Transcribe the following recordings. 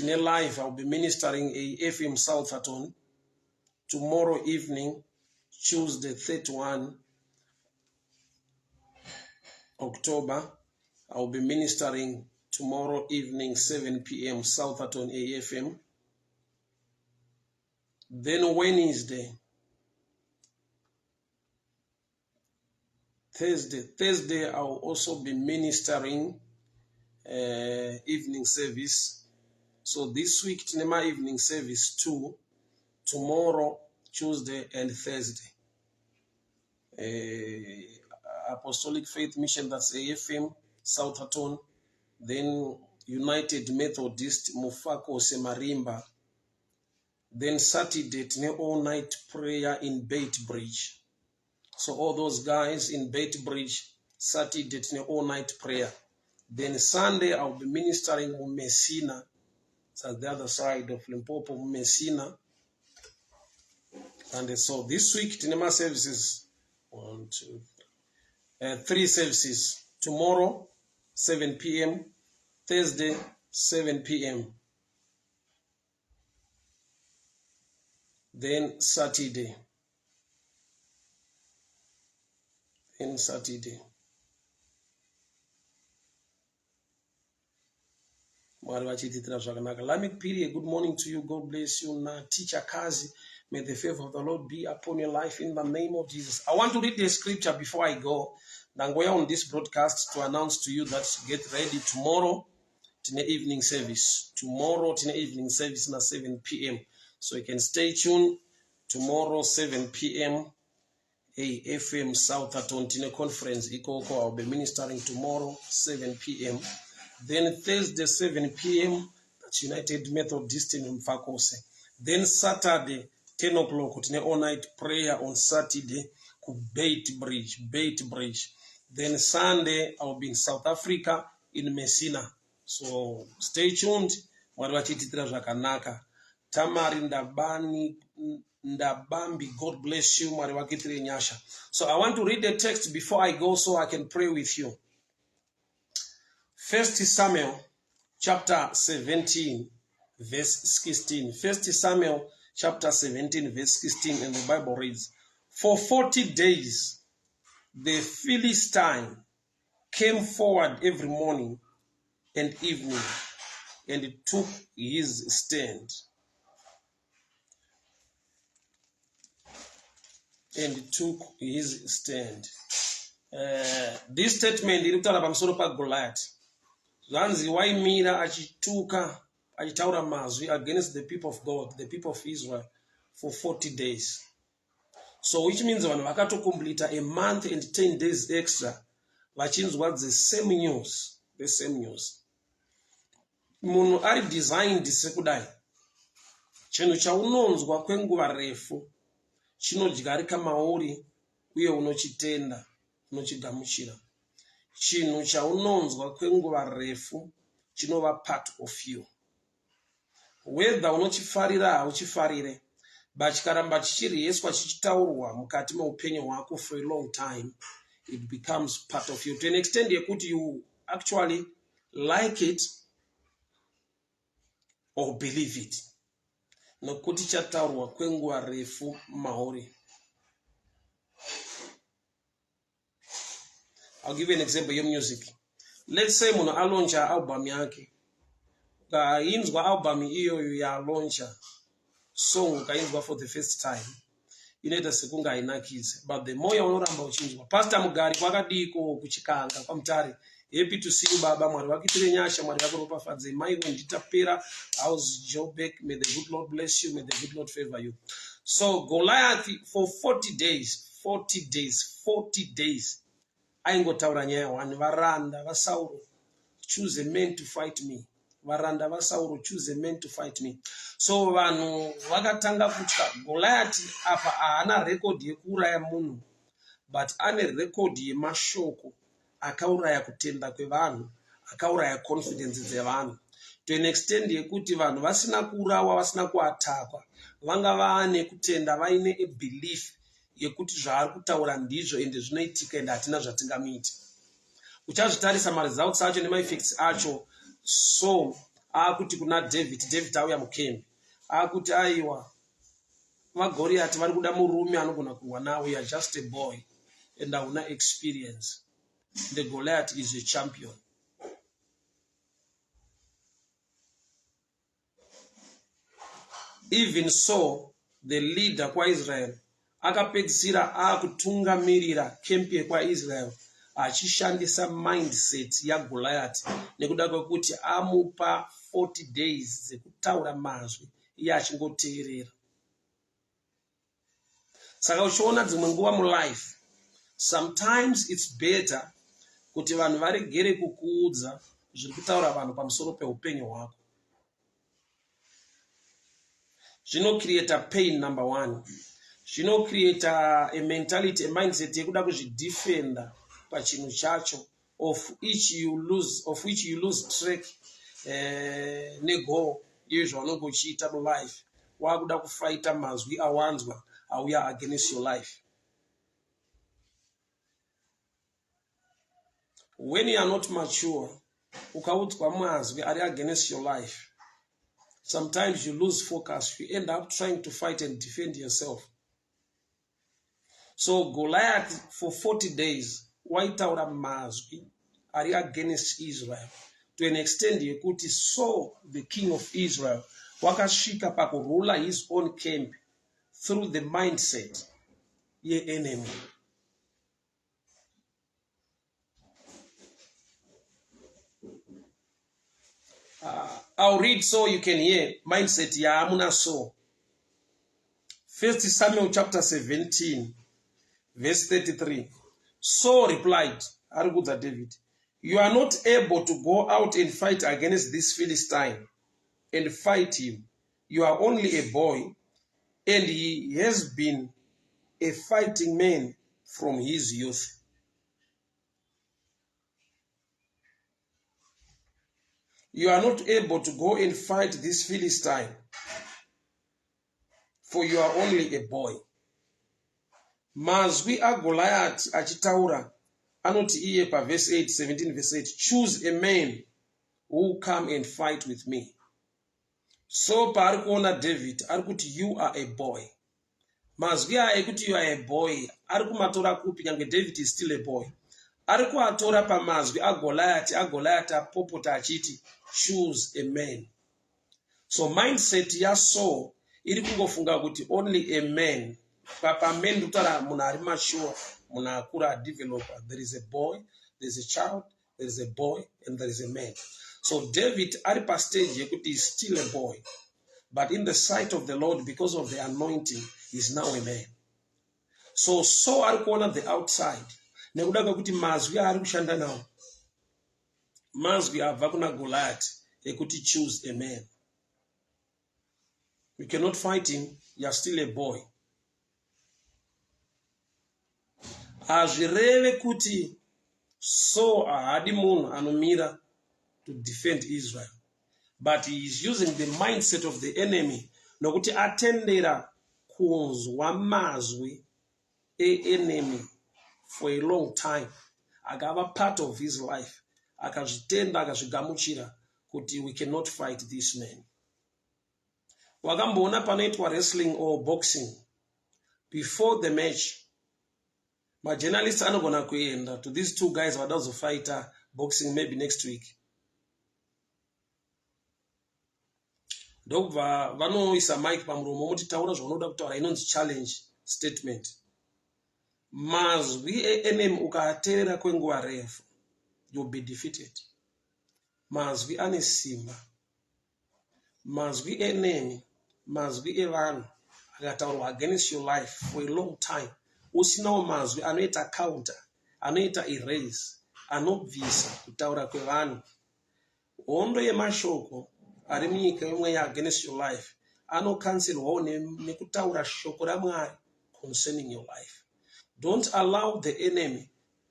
tine live. I'll be ministering a FM Southampton tomorrow evening, Tuesday 31 October. I'll be ministering tomorrow evening 7 p.m. Southampton AFM. Then Wednesday, Thursday I'll also be ministering evening service. So this week tinema evening service too, tomorrow, Tuesday and Thursday. Apostolic Faith Mission, that's AFM Southampton. Then United Methodist Mufako Semarimba. Then Saturday tine all night prayer in Bait Bridge. So all those guys in Bait Bridge, Saturday tine all night prayer. Then Sunday I'll be ministering in Messina. That's the other side of Limpopo, Messina. And so this week tinema services 3 services. Tomorrow 7 p.m. Thursday 7 p.m. Then Saturday. Lamek Piri, good morning to you. God bless you. Na teacher Kazi, may the favor of the Lord be upon your life in the name of Jesus. I want to read the scripture before I go. Then go on this broadcast to announce to you that get ready tomorrow tine evening service. Tomorrow tine evening service na 7 p.m. So you can stay tuned. Tomorrow 7 p.m. AFM Southampton tine conference ikoko. I'll be ministering tomorrow 7 p.m. Then Thursday 7 p.m. at United Methodist in Mfakose. Then Saturday 10 o'clock tine all night prayer on Saturday ku Bait Bridge. Then Sunday I'll be in South Africa in Messina. So stay tuned. Mwari vachititira zvakanaka. Tamari Ndabambi, God bless you. Mwari vakitire nyasha. So I want to read the text before I go so I can pray with you. 1 Samuel chapter 17 verse 16. 1 Samuel chapter 17 verse 16, and the Bible reads, for 40 days the Philistine came forward every morning and evening and took his stand. This statement iri kutaura pamusoro paGoliath. Zvanzi waimira achituka achitaura mazwi against the people of God, the people of Israel, for 40 days. So which means vanhu vakatocomplete a month and 10 days extra vachinzwa the same news. Munhu ari designed sekudai. Chinhu chaunonzwa kwenguva refu chinodyarika mauri uye unochitenda, unochigamuchira. Chinhu chaunonzwa kwenguva refu chinova part of you. Whether unochifarira hauchifarire, but chikaramba chichiryeswa chichitaurwa mukati meupenyu hwako for a long time, it becomes part of you to an extent yekuti you actually like it or believe it. Nokuti chataurwa kwenguva refu mauri. I'll give you an example of music. Let's say munhu aloncha album yake. Kainzwa album iyo ya launcha song kainzwa for the first time. Inoita sekunga inakidze. But the more unoramba uchinzwa. Pastor Mugari kwakadiko kuchikanga kwamutare. Happy to see you baba. Mwari vakitire nyasha, mwari vakuropafadze. Mai wenditapera. How's Jobek? May the good Lord bless you. May the good Lord favor you. So Goliath for 40 days. Aingotaura nyaya wani varanda vaSauro, choose a man to fight me. Varanda vaSauro, choose a man to fight me. So vanhu vakatanga kutya Goliath apa haana record yekuuraya munhu, but ane record yemashoko akauraya kutenda kwevanhu, akauraya confidence dzevanhu. To an extent yekuti vanhu vasina kuurawa, vasina kuatakwa, vanga vaane kutenda, vaine a belief yekuti zvaari kutaura ndizvo ende zvinoitika ende hatina zvatingamuita. Uchazvitarisa ma results acho nema effects acho. So akuti kuna David auya mukembi akuti aiwa vaGoriati vari kuda murume anogona kurwa nawe, you are just a boy and hauna experience. The Goliath is a champion. Even so, the leader kwaIsrael akapedzisira akutungamirira kempi yekwaIsrael achishandisa mindset yaGoliath nekuda kwekuti amupa 40 days dzekutaura mazwi iye achingoteerera. Saka uchiona dzimwe nguva mulife, sometimes it's better kuti vanhu varegere kukuudza zviri kutaura vanhu pamusoro peupenyu hwako. Create a pain, number one. Create a mentality, a mindset yekuda kuzvidefenda pachinhu chacho, of which you lose track nego izvo zvaunenge uchiita mulife. Wakuda kufighta mazwi awanzwa auya against your life. When you are not mature, ukaudzwa mazwi ari against your life, sometimes you lose focus. You end up trying to fight and defend yourself. So Goliath for 40 days waitaura mazwi ari against Israel to an extent yekuti Saul, the king of Israel, wakasvika pakurula his own camp through the mindset ye enemy. I'll read so you can hear mindset ya amuna Saul. 1 Samuel chapter 17 verse 33. Saul replied, arikudza David, you are not able to go out and fight against this Philistine and fight him. You are only a boy, and he has been a fighting man from his youth. You are not able to go and fight this Philistine, for you are only a boy. Mazwi aGoliath achitaura anoti iye verse 8, 17 verse 8, choose a man who will come and fight with me. So paari kuona David arikuti you are a boy. Mazwi ekuti you are a boy arikumatora kupi nyange David is still a boy. Arikuatora pamazwi aGoliath apopota achiti choose a man. So mindset ya Saul iri kungofunga kuti only a man. Papa men ndutara munhu ari mature, munhu akura developer. There is a boy, there is a child, there is a boy, and there is a man. So David ari pa stage yekuti is still a boy, but in the sight of the Lord, because of the anointing, is now a man. So Saul ari kuona the outside nekuda kwekuti mazwi ari kushanda nawo, mazwi abva kuna Goliath ekuti choose a man. You cannot fight him, you are still a boy. Azvireve kuti Saul haadi munhu anomira to defend Israel, but he is using the mindset of the enemy nokuti atendera kunzwa mazwi enemy for a long time, akava part of his life, akazvitenda akazvigamuchira kuti we cannot fight this man. Wakamboona panoitwa wrestling or boxing, before the match majournalists anogona kuenda to these two guys vadazofighta boxing maybe next week, ndobva vanoisa mic pamuromo muti taura zvaunoda kutaura, inonzi challenge statement. Mazwi enemy ukaateerera kwenguva refu, you'll be defeated. Mazwi ane simba. Mazwi enemy, mazwi evanhu akataurwa against your life for a long time, usinawo mazwi anoita counter, anoita erase, anobvisa kutaura kwevanhu, hondo yemashoko ari munyika imwe against your life anokanselwawo nekutaura shoko raMwari concerning your life. Don't allow the enemy,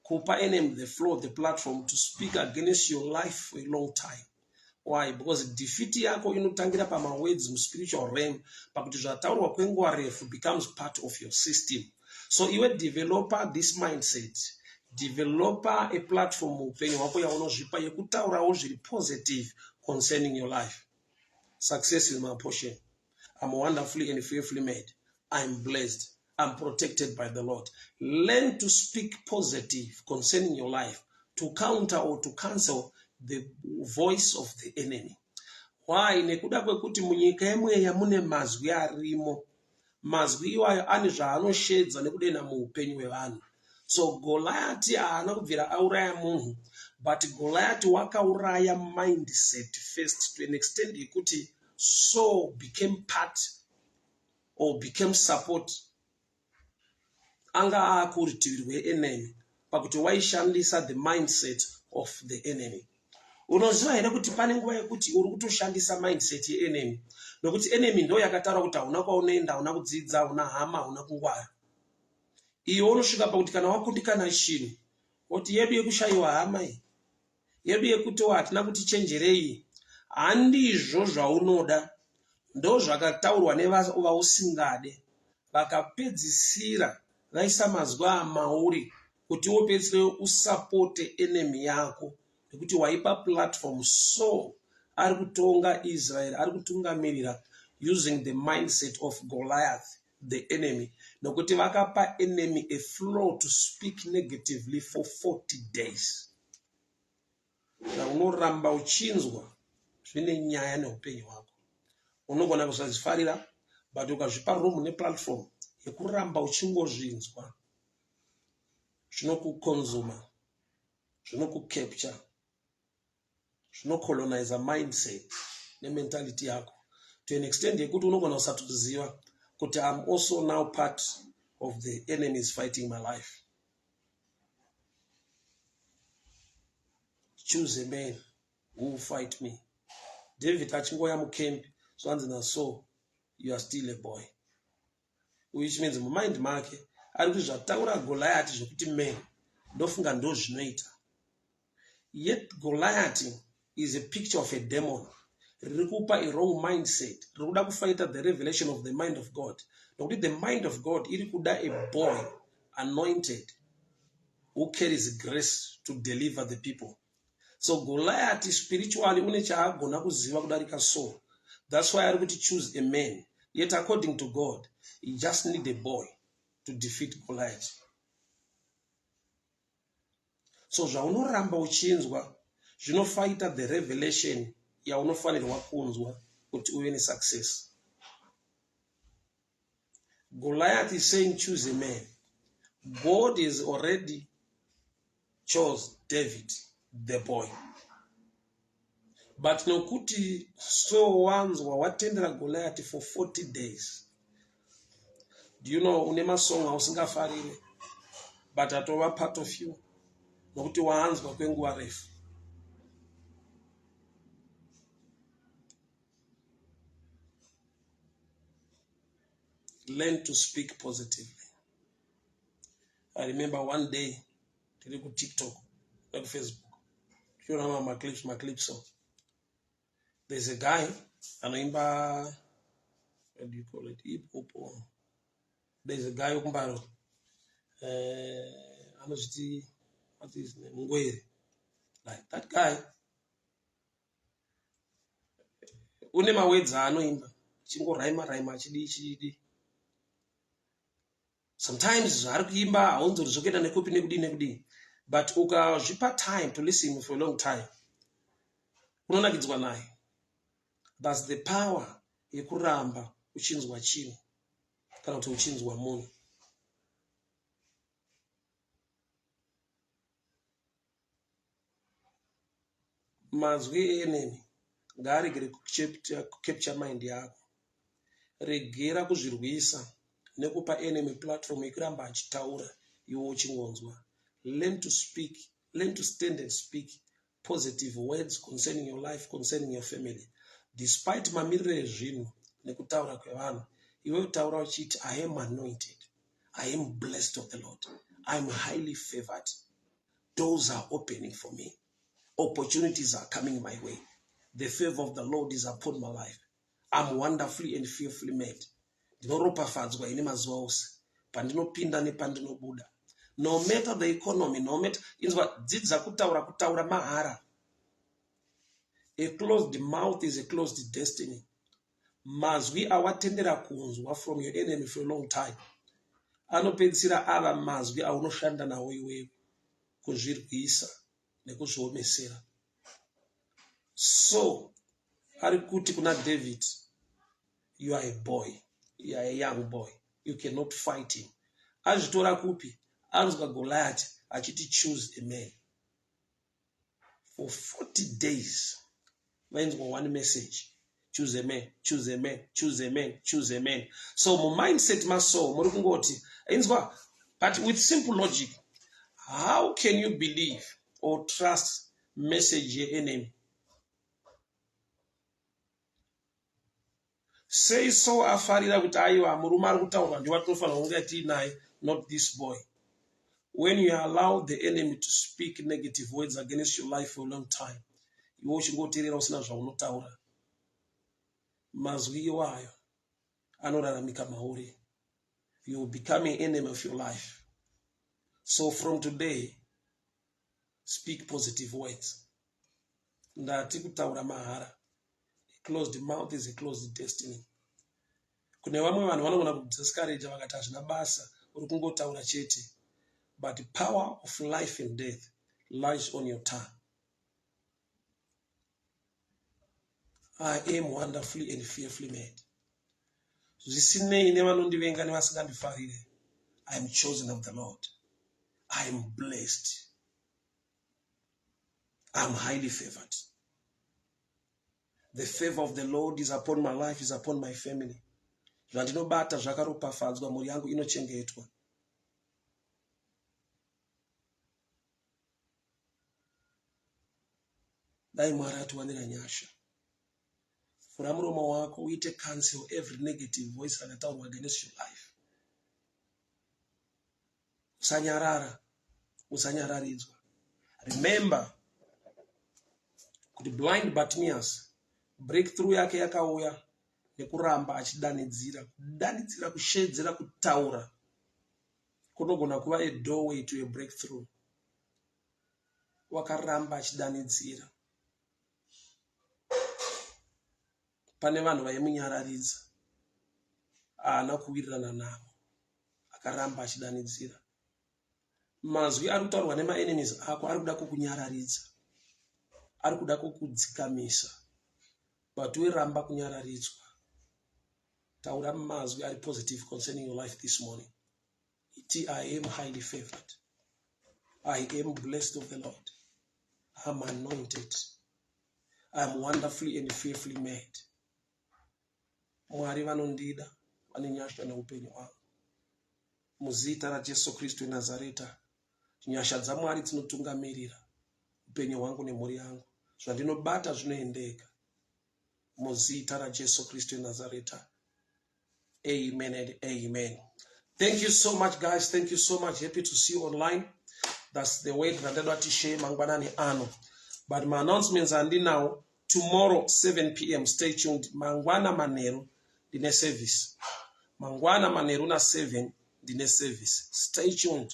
kupa enemy the floor, the platform to speak against your life for a long time. Why? Because defeat yako inotangira pama words mu spiritual realm, pakuti zvataurwa kwenguva refu becomes part of your system. So iwe developer this mindset, developer a platform muupenyu hwako yaunozvipa yekutaurawo zviri positive concerning your life. Success is my portion. I'm wonderfully and fearfully made. I'm blessed. I'm protected by the Lord. Learn to speak positive concerning your life to counter or to cancel the voice of the enemy. Why? Nekuda kwekuti munyika yemweya mune mazwi arimo. Mazwi iwayo ane zvaanoshedza nekudena muupenyu hwevanhu. So Goliath haana kubvira auraya munhu, but Goliath wakauraya mindset first to an extent yekuti Saul became part or became support anga akurutivi rweenemy pakuti waishandisa the mindset of the enemy. Unoziva here kuti pane nguva yekuti uri kutoshandisa mindset yeenemy, nokuti enemy ndo yakataura kuti hauna kwaunoenda, hauna kudzidza, hauna hama, hauna kungwara. Iwe unosvika pakuti kana wakundikana chinhu kuti yedu yekushayiwa hama iyi, yedu yekuti hatina kuti chenjerei, handizvo zvaunoda, ndo zvakataurwa nevausingade, vakapedzisira vaisa mazwi amauri kuti wopedzisire usapote enemy yako, nekuti waipa platform. So ari kutonga Israel, ari kutungamirira using the mindset of Goliath, the enemy, nokuti vakapa enemy a flow to speak negatively for 40 days. Na unoramba uchinzwa zvine nyaya neupenyu hwako. Unogona kusazifarira, but ukazvipa room neplatform yekuramba uchingozvinzwa, zvinokukonzuma, zvinokukapture, zvinocolonize mindset nementality yako to an extent yekuti unogona kusatoziva kuti I'm also now part of the enemies fighting my life. Choose a man who will fight me. David achingoya mukempi, zvanzi naSaul, you are still a boy. Which means mumind make ari kuti zvataura Goliath zvokuti man ndofunga ndo zvinoita. Yet Goliath is a picture of a demon. Riri kupa a wrong mindset. Riri kuda kufighta the revelation of the mind of God. Nokuti the mind of God iri kuda a boy anointed who carries grace to deliver the people. So Goliath spiritually une chaagona kuziva kudarika Saul. That's why ari kuti choose a man. Yet according to God, he just need a boy to defeat Goliath. So zvaunoramba uchinzwa zvinofighta the revelation yaunofanirwa kunzwa kuti uve nesuccess. Goliath is saying choose a man. God is already chose David, the boy. But nokuti Saul wanzwa watendera Goliath for 40 days. Do you know une masong hausingafarire, but atova part of you nokuti waanzwa kwenguva refu. Learn to speak positively. I remember one day, tiri ku TikTok, like Facebook. You know my clips. So there's a guy, anoimba, what do you call it? Hip hop. There's a guy ukumbaro. Anoziti, what is his name? Ngwere. Like that guy. Une mawedza anoimba. Chingo raima chidi. Sometimes ari kuimba haunzori zvokenda nekupi nekudi. But ukazvipa time to listen for a long time, unonakidzwa naye. That's the power yekuramba uchinzwa chinhu kana kuti uchinzwa munhu. Mazwi enemy ngaaregere kucapture mind yako. Regera kuzvirwisa nekupa enemy platform yekuramba achitaura iwe uchingonzwa. Learn to speak, learn to stand and speak positive words concerning your life, concerning your family. Despite mamiriro ezvinhu nekutaura kwevanhu, iwe utaura uchiti I am anointed, I am blessed of the Lord, I am highly favored. Doors are opening for me. Opportunities are coming my way. The favor of the Lord is upon my life. I'm wonderfully and fearfully made. Ndinoropafadzwa ine mazuva ose pandinopinda nepandinobuda. No matter the economy, no matter, inzwa dzidza kutaura mahara. A closed mouth is a closed destiny. Mazwi awatendera kunzwa from your enemy for a long time. Anopedzisira ava mazwi aunoshanda nawo iwewe kuzvirwisa nekuzviomesera. So ari kuti kuna David, you are a boy, you are a young boy, you cannot fight him. Azvitora kupi? Anzwa Goliath achiti choose a man. For 40 days, vainzwa one message. Choose a man, choose a man, choose a man, choose a man. So my mindset maso muri kungoti ainzwa, but with simple logic, how can you believe or trust message your enemy? Say so afarira kuti aiwa murume ari kutaura ndiwatofanira kunge tiinaye, not this boy. When you allow the enemy to speak negative words against your life for a long time, iwe uchingoteerera usina zvaunotaura, mazwi iwayo anoraramika mauri. You will become an enemy of your life. So from today, speak positive words. Ndati kutaura mahara. A closed mouth is a closed destiny. Kune vamwe vanhu vanogona kudiscourage vakati hazvina basa, uri kungotaura chete. But the power of life and death lies on your tongue. I am wonderfully and fearfully made. Zvisinei nevanondivenga nevasingandifarire, I am chosen of the Lord. I am blessed. I am highly favored. The favor of the Lord is upon my life, is upon my family. Zvandinobata zvakaropafadzwa, mhuri yangu inochengetwa. Dai Mwari atiwanira nyasha. Vhura muromo wako uite cancel every negative voice rakataurwa against your life. Usanyarara, usanyararidzwa. Remember, kuti blind Bartimaeus, breakthrough yake yakauya nekuramba achidanidzira. Kudanidzira, kushedzera, kutaura kunogona kuva a doorway to a breakthrough. Wakaramba achidanidzira. Pane vanhu vaimunyararidza, haana kuwirirana navo, akaramba achidanidzira. Mazwi ari kutaurwa nema-enemies ako ari kuda kukunyararidza, ari kuda kukudzikamisa, but weramba kunyararidzwa. Taura mazwi ari positive concerning your life this morning. Iti, I am highly favored. I am blessed of the Lord. I am anointed. I am wonderfully and fearfully made. Mwari vanondida, vane nyasha neupenyu hwangu. Muzita raJesu Kristu weNazareta, nyasha dzaMwari dzinotungamirira upenyu hwangu nemhuri yangu. Zvandinobata zvinoendeka. Muzita raJesu Kristu weNazareta. Amen and amen. Thank you so much, guys. Thank you so much. Happy to see you online. That's the way that share mangwanani ano. But my announcements are now. Tomorrow 7 p.m. Stay tuned. Mangwana manero dine service. Mangwana manero na 7 dine service. Stay tuned.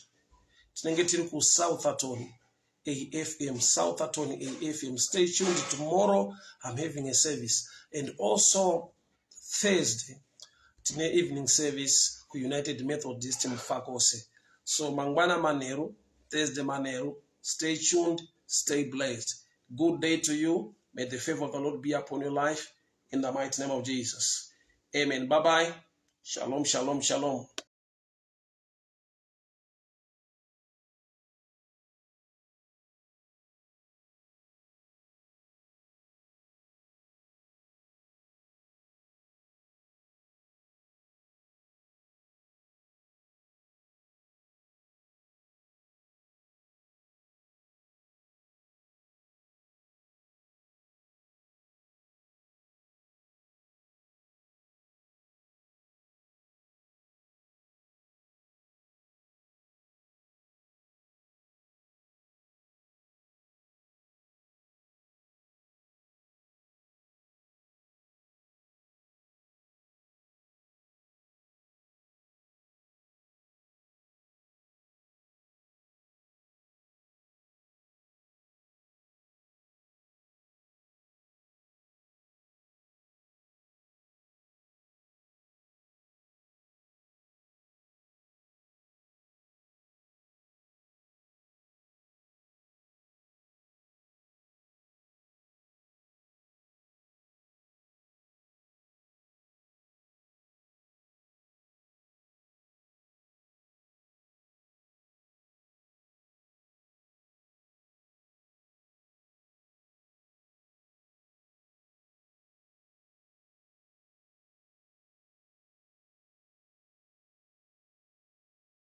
Tinenge tiri ku Southampton AFM. Southampton AFM. Stay tuned. Tomorrow I'm having a service. And also Thursday tine evening service ku United Methodist Mfakose. So mangwana manero, Thursday manero. Stay tuned. Stay blessed. Good day to you. May the favor of the Lord be upon your life in the mighty name of Jesus. Amen. Bye-bye. Shalom, shalom, shalom.